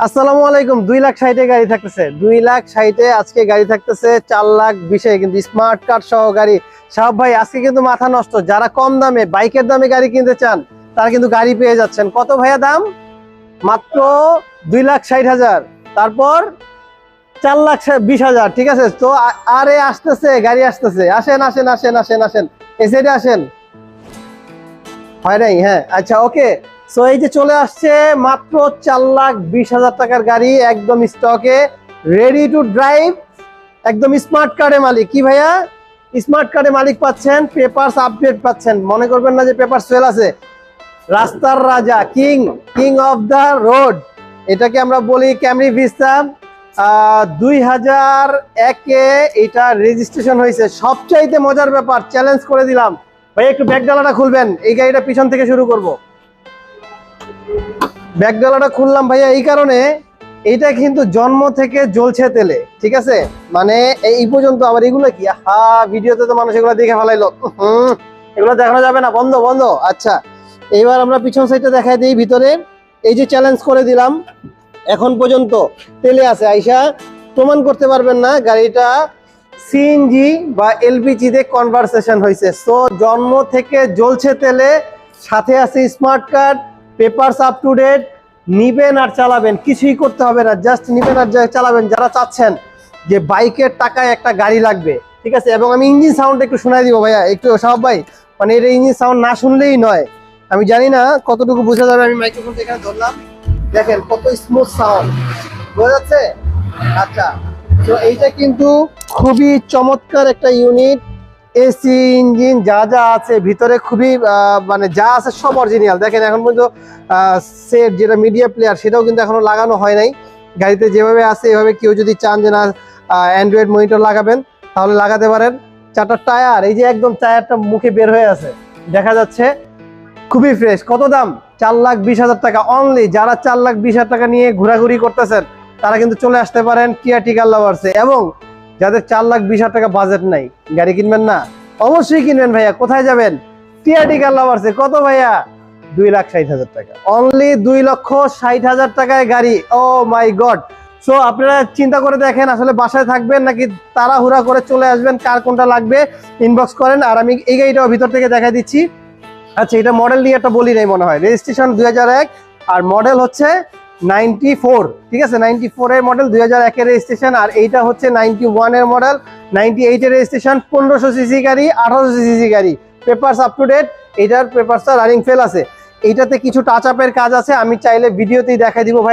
আসসালামু আলাইকুম। 2,60,000 গাড়ি থাকতেছে, 2,60,000 আজকে গাড়ি থাকতেছে 4,20,000 কিন্তু স্মার্ট কার্ড সহ গাড়ি। সাহেব ভাই আজকে কিন্তু মাথা নষ্ট, যারা কম দামে বাইকের দামে গাড়ি কিনতে চান তারা কিন্তু গাড়ি পেয়ে যাচ্ছেন। কত ভাইয়া দাম? মাত্র 2,60,000, তারপর 4,20,000। ঠিক আছে তো, আরে আসতেছে গাড়ি আসতেছে, আসেন আসেন আসেন আসেন আসেন, এই সাইডে আসেন। হয় নাই? হ্যাঁ আচ্ছা ওকে। সো এই যে চলে আসছে মাত্র 4,20,000 টাকার গাড়ি, একদম স্টকে, রেডি টু ড্রাইভ, একদম স্মার্ট কার্ডের মালিক। কি ভাইয়া? স্মার্ট কার্ডের মালিক পাচ্ছেন, পেপারস আপডেট পাচ্ছেন। মনে করবেন না যে পেপার ফেল আছে। রাস্তার রাজা, king king of the road, এটাকে আমরা বলি ক্যামরি ভিস্তা। 2001-এ এটা রেজিস্ট্রেশন হয়েছে। সবচাইতে মজার ব্যাপার, চ্যালেঞ্জ করে দিলাম ভাই, একটু ব্যাক ডালাটা খুলবেন। এই গাড়িটা পিছন থেকে শুরু করব। ব্যাক ডালাটা খুললাম ভাইয়া এই কারণে, এইটা কিন্তু জন্ম থেকে জ্বলছে তেলে। ঠিক আছে, মানে এই পর্যন্ত। আবার এগুলো কি, ভিডিওতে তো মানুষ এগুলো দেখে ফেলাইলো, এগুলো দেখানো যাবে না, বন্ধ বন্ধ। আচ্ছা এইবার আমরা পিছন সাইডটা দেখাই দিই। ভিতরে এই যে চ্যালেঞ্জ করে দিলাম, এখন পর্যন্ত তেলে আছে। আইসা প্রমাণ করতে পারবেন না গাড়িটা সিএনজি বা এলপিজি তে কনভারসেশন হয়েছে। সো জন্ম থেকে জ্বলছে তেলে, সাথে আছে smart card, papers up to date. নিবেন আর চালাবেন, কিছুই করতে হবে না, জাস্ট নিবেন আর চালাবেন। যারা চাচ্ছেন যে বাইকের টাকায় একটা গাড়ি লাগবে, ঠিক আছে। এবং আমি ইঞ্জিন সাউন্ড একটু শোনাই দিব ভাইয়া, একটু সব ভাই, মানে এর ইঞ্জিন সাউন্ড না শুনলেই নয়। আমি জানি না কতটুকু বোঝা যাবে, আমি মাইক্রোফোন এখানে ধরলাম, দেখেন কত স্মুথ সাউন্ড, বোঝা যাচ্ছে? আচ্ছা, তো এইটা কিন্তু খুবই চমৎকার একটা ইউনিট। এসি ইঞ্জিন যা যা আছে ভিতরে, খুবই মানে যা আছে সব অরিজিনাল। দেখেন এখন পর্যন্ত সেট যেটা মিডিয়া প্লেয়ার, সেটাও কিন্তু এখনো লাগানো হয় নাই। গাড়িতে যেভাবে আছে এভাবে, কেউ যদি চান যে না অ্যান্ড্রয়েড মনিটর লাগাবেন তাহলে লাগাতে পারেন। চারটা টায়ার, এই যে একদম টায়ারটা মুখে বের হয়ে আছে, দেখা যাচ্ছে খুবই ফ্রেশ। কত দাম? 4,20,000 টাকা অনলি। যারা 4,20,000 টাকা নিয়ে ঘোরাঘুরি করতেছেন তারা কিন্তু চলে আসতে পারেন কিয়া টিকার লাভার্সে। এবং যাদের 4,20,000 টাকা বাজেট নাই, গাড়ি কিনবেন না, অবশ্যই কিনবেন ভাইয়া। কোথায় যাবেন? কিয়া টিকার লাভার্সে। কত ভাইয়া? 2,60,000 টাকা অনলি। 2,60,000 টাকায় গাড়ি। ও মাই গড। সো আপনারা চিন্তা করে দেখেন, আসলে বাসায় থাকবেন নাকি তাড়াহুড়া করে চলে আসবেন, কার কোনটা লাগবে ইনবক্স করেন। আর আমি এই গাড়িটা ভিতর থেকে দেখাই দিচ্ছি। আচ্ছা, এটা মডেল নিয়ে একটা বলি নাই মনে হয়। রেজিস্ট্রেশন 2001 আর মডেল হচ্ছে 94। ঠিক আছে, 94 এর মডেল, 2001 এর রেজিস্ট্রেশন। আর এইটা হচ্ছে 91 এর মডেল, 98 এর রেজিস্ট্রেশন, 1500 সিসি গাড়ি, 1800 সিসি গাড়ি, পেপারস আপ টু ডেট। এটার পেপারসটা রানিং ফেল আছে। এইটাতে কিছু টাচ আপের কাজ আছে, আমি চাইলে ভিডিওতেই দেখাই দিব ভাই।